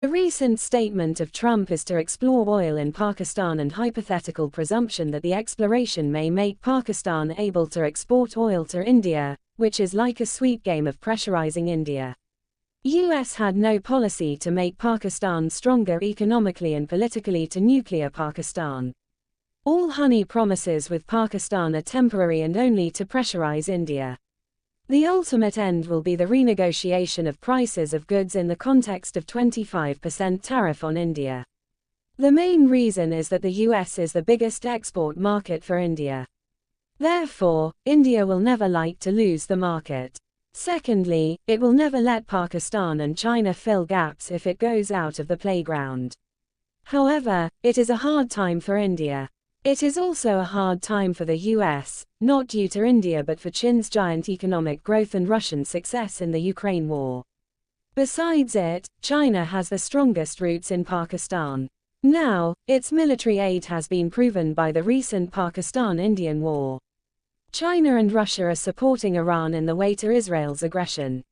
A recent statement of Trump is to explore oil in Pakistan and hypothetical presumption that the exploration may make Pakistan able to export oil to India, which is like a sweet game of pressurizing India. US had no policy to make Pakistan stronger economically and politically to nuclear Pakistan. All honey promises with Pakistan are temporary and only to pressurize India. The ultimate end will be the renegotiation of prices of goods in the context of 25% tariff on India. The main reason is that the US is the biggest export market for India. Therefore, India will never like to lose the market. Secondly, it will never let Pakistan and China fill gaps if it goes out of the playground. However, it is a hard time for India. It is also a hard time for the US, not due to India but for Chin's giant economic growth and Russian success in the Ukraine war. Besides it, China has the strongest roots in Pakistan. Now, its military aid has been proven by the recent Pakistan-Indian war. China and Russia are supporting Iran in the way to Israel's aggression.